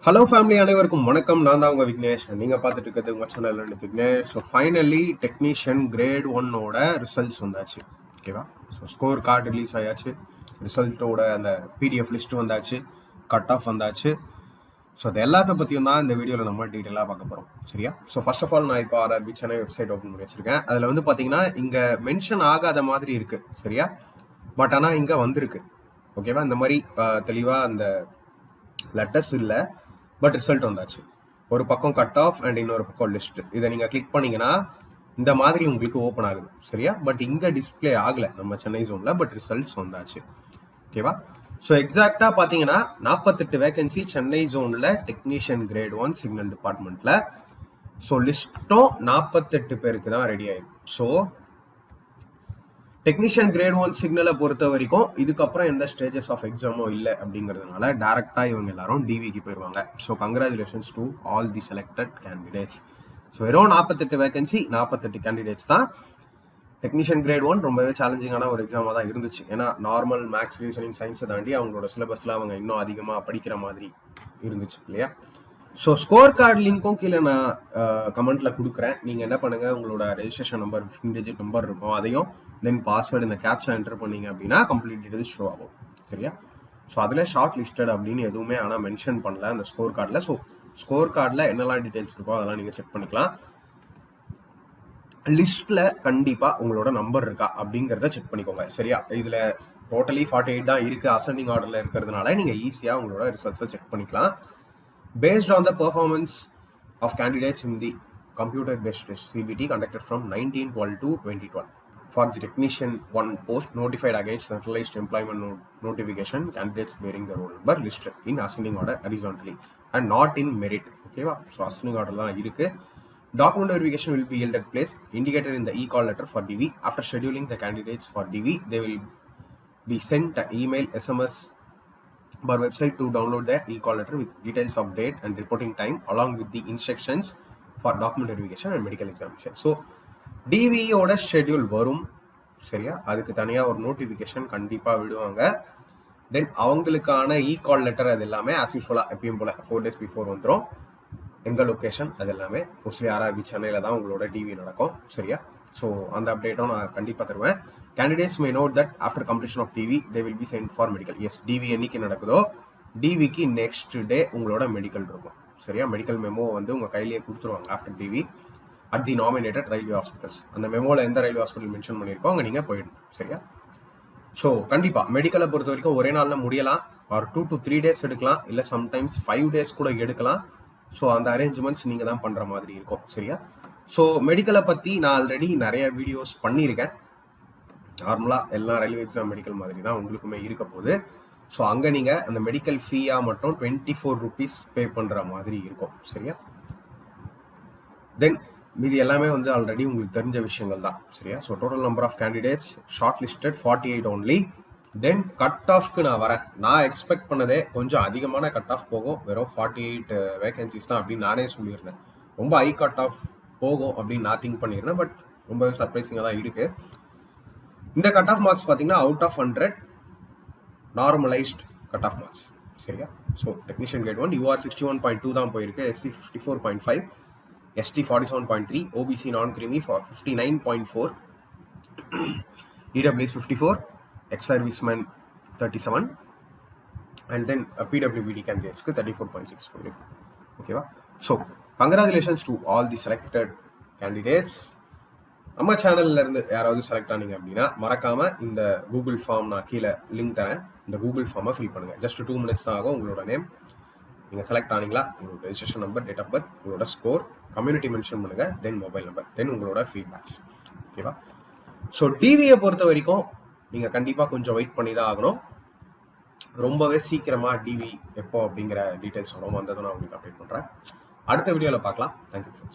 Hello family அனைவருக்கும் வணக்கம். நான் தான் உங்கள் விக்னேஷ். நீங்கள் பார்த்துட்டு இருக்கிறது உங்கள் channel Vignesh. So finally technician grade 1ஓட ரிசல்ட்ஸ் வந்தாச்சு. ஓகேவா? ஸோ ஸ்கோர் கார்டு ரிலீஸ் ஆயாச்சு, ரிசல்ட்டோட அந்த பிடிஎஃப் லிஸ்ட்டு வந்தாச்சு, கட் ஆஃப் வந்தாச்சு. ஸோ அது எல்லாத்த பற்றியும் தான் இந்த வீடியோவில் நம்ம டீட்டெயிலாக பார்க்க போகிறோம். சரியா? ஸோ ஃபர்ஸ்ட் ஆஃப் ஆல் நான் இப்போ ஆர்ஆர்பி சென்னை வெப்சைட் ஓப்பன் பண்ணி வச்சுருக்கேன். அதில் வந்து பார்த்தீங்கன்னா இங்கே மென்ஷன் ஆகாத மாதிரி இருக்குது. சரியா? பட் ஆனால் இங்கே வந்திருக்கு. ஓகேவா? இந்த மாதிரி தெளிவாக அந்த லெட்டர்ஸ் இல்லை, பட் ரிசல்ட் வந்தாச்சு. ஒரு பக்கம் கட் ஆஃப் அண்ட் இன்னொரு பக்கம் லிஸ்ட். இதை நீங்கள் கிளிக் பண்ணீங்கன்னா இந்த மாதிரி உங்களுக்கு ஓப்பன் ஆகுது. சரியா? பட் இங்கே டிஸ்பிளே ஆகலை நம்ம சென்னை ஜோனில், பட் ரிசல்ட்ஸ் வந்தாச்சு. ஓகேவா? ஸோ எக்ஸாக்டாக பார்த்தீங்கன்னா 48 வேகன்சி சென்னை ஜோனில் டெக்னீஷியன் கிரேட் 1 சிக்னல் டிபார்ட்மெண்ட்டில். ஸோ லிஸ்ட்டும் 48 பேருக்கு தான் ரெடி ஆயிருக்கு. ஸோ டெக்னீஷியன் கிரேட் 1 சிக்னலை பொறுத்த வரைக்கும் இதுக்கப்புறம் எந்த ஸ்டேஜஸ் ஆஃப் எக்ஸாமோ இல்லை அப்படிங்கிறதுனால டேரெக்டாக இவங்க எல்லாரும் டிவிக்கு போயிடுவாங்க. So congratulations to all the selected candidates. So வெறும் 48 வேகன்சி, 48 கேண்டிடேட்ஸ் தான். டெக்னீஷியன் கிரேட் 1 ரொம்பவே சேலஞ்சிங்கான ஒரு எக்ஸாமாக தான் இருந்துச்சு. ஏன்னா நார்மல் மேக்ஸ், ரீசனிங், சயின்ஸை தாண்டி அவங்களோட சிலபஸில் அவங்க இன்னும் அதிகமாக படிக்கிற மாதிரி இருந்துச்சு இல்லையா? ஸோ ஸ்கோர் கார்டு லிங்க்கும் கீழே நான் கமெண்ட்டில் கொடுக்குறேன். நீங்கள் என்ன பண்ணுங்கள், உங்களோட ரெஜிஸ்ட்ரேஷன் நம்பர் 15 டிஜிட் நம்பர் இருக்கும், அதையும் தென் பாஸ்வேர்டு இந்த கேப்சா என்டர் பண்ணீங்க அப்படின்னா கம்ப்ளீட் டீட்டெயில்ஸ் ஷோ ஆகும். சரியா? ஸோ அதில் ஷார்ட் லிஸ்டட் அப்படின்னு எதுவுமே ஆனால் மென்ஷன் பண்ணல அந்த ஸ்கோர் கார்டில். ஸோ ஸ்கோர் கார்டில் என்னெல்லாம் டீட்டெயில்ஸ் இருக்கோ அதெல்லாம் நீங்கள் செக் பண்ணிக்கலாம். லிஸ்ட்டில் கண்டிப்பாக உங்களோட நம்பர் இருக்கா அப்படிங்கிறத செக் பண்ணிக்கோங்க. சரியா? இதில் டோட்டலி 48 தான் இருக்குது. அசெண்டிங் ஆர்டரில் இருக்கிறதுனால நீங்கள் ஈஸியாக உங்களோட ரிசல்ட்ஸை செக் பண்ணிக்கலாம். Based on the performance of candidates in the computer-based test CBT conducted from 1912 to 2012 for the technician 1 post notified against centralized employment notification, candidates bearing the roll number listed in ascending order horizontally and not in merit. Okay va? So ascending order la irukku. Document verification will be held at place indicated in the e-call letter for DV. After scheduling the candidates for DV, they will be sent an email, SMS our website to download the e-call letter with details of date and reporting time along with the instructions for document verification and medical examination. So DV ஓட schedule வரும். சரியா? அதுக்கு தனியாக ஒரு notification கண்டிப்பாக விடுவாங்க. தென் அவங்களுக்கான இ-கால் letter அது எல்லாமே ஆஸ் யூஸ்வலாக எப்பயும் போல் 4 days பிஃபோர் வந்துடும். எங்கள் லொக்கேஷன் அது எல்லாமே மோஸ்ட்லி ஆர்ஆர்பி சென்னையில் தான் உங்களோட டிவி நடக்கும். சரியா? ஸோ அந்த அப்டேட்டும் நான் கண்டிப்பாக தருவேன். Candidates may note that after completion of DV they will be sent for medical. Yes, DV என்னைக்கு நடக்குதோ டிவிக்கு நெக்ஸ்ட் டே உங்களோட மெடிக்கல் இருக்கும். சரியா? மெடிக்கல் மெமோ வந்து உங்கள் கையிலேயே கொடுத்துருவாங்க after TV at the nominated railway hospitals. அந்த மெமோவில் எந்த ரயில்வே ஹாஸ்பிட்டல் மென்ஷன் பண்ணியிருக்கோ அங்கே நீங்கள் போயிடணும். சரியா? ஸோ கண்டிப்பாக மெடிக்கலை பொறுத்த வரைக்கும் ஒரே நாளில் முடியலாம், ஒரு 2 to 3 days எடுக்கலாம், இல்லை சம்டைம்ஸ் 5 days கூட எடுக்கலாம். ஸோ அந்த அரேஞ்ச்மெண்ட்ஸ் நீங்கள் தான் பண்ணுற மாதிரி இருக்கும். சரியா? ஸோ மெடிக்கலை பற்றி நான் ஆல்ரெடி நிறைய வீடியோஸ் பண்ணியிருக்கேன். நார்மலாக எல்லா ரயில்வே எக்ஸாம் மெடிக்கல் மாதிரி தான் உங்களுக்குமே இருக்க போகுது. ஸோ அங்கே நீங்கள் அந்த மெடிக்கல் ஃபீயாக மட்டும் 24 rupees பே பண்ணுற மாதிரி இருக்கும். சரியா? தென் மீதி எல்லாமே வந்து ஆல்ரெடி உங்களுக்கு தெரிஞ்ச விஷயங்கள் தான். சரியா? So total number of candidates short listed 48 only. Then cut ஆஃப்க்கு நான் வரேன். நான் எக்ஸ்பெக்ட் பண்ணதே கொஞ்சம் அதிகமான கட் ஆஃப் போகும். வெறும் 48 வேகன்சிஸ் தான் அப்படின்னு நானே சொல்லியிருந்தேன். ரொம்ப ஹை கட் ஆஃப் போகும் அப்படின்னு நான் திங்க் பண்ணியிருந்தேன். பட் ரொம்பவே சர்ப்ரைசிங்காக தான் இருக்குது. இந்த கட் ஆஃப் மார்க்ஸ் பார்த்தீங்கன்னா out of 100 normalised cut off marks. சரியா? ஸோ டெக்னீஷியன் கிரேட் 1 UR 61.2 தான் போயிருக்கு, SC 54.5, ST 47.3, OBC நான் creamy 59.4, EWS 54, ex-serviceman 37 and then PWBD candidatesக்கு 34.6 போயிருக்கு. ஓகேவா? So congratulations to all the selected candidates. நம்ம சேனல்ல இருந்து யாராவது செலக்ட் ஆனீங்க அப்படின்னா மறக்காம இந்த கூகுள் ஃபார்ம் நான் கீழே லிங்க் தரேன். இந்த கூகுள் ஃபார்மை ஃபில் பண்ணுங்க. ஜஸ்ட் 2 minutes தான் ஆகும். உங்களோட நேம், நீங்கள் செலக்ட் ஆனீங்களா, உங்களோட registration number, date of birth, உங்களோட ஸ்கோர், கம்யூனிட்டி மென்ஷன் பண்ணுங்க, தென் மொபைல் நம்பர், தென் உங்களோட ஃபீட்பேக்ஸ். ஓகேவா? ஸோ டிவியை பொறுத்த வரைக்கும் நீங்கள் கண்டிப்பாக கொஞ்சம் வெயிட் பண்ணி தான் ஆகணும். ரொம்பவே சீக்கிரமாக டிவி எப்போ அப்படிங்கிற டீட்டெயில்ஸ் வரும், வந்ததும் நான் உங்களுக்கு அப்டேட் பண்ணுறேன். அடுத்த வீடியோவில் பார்க்கலாம். Thank you friends.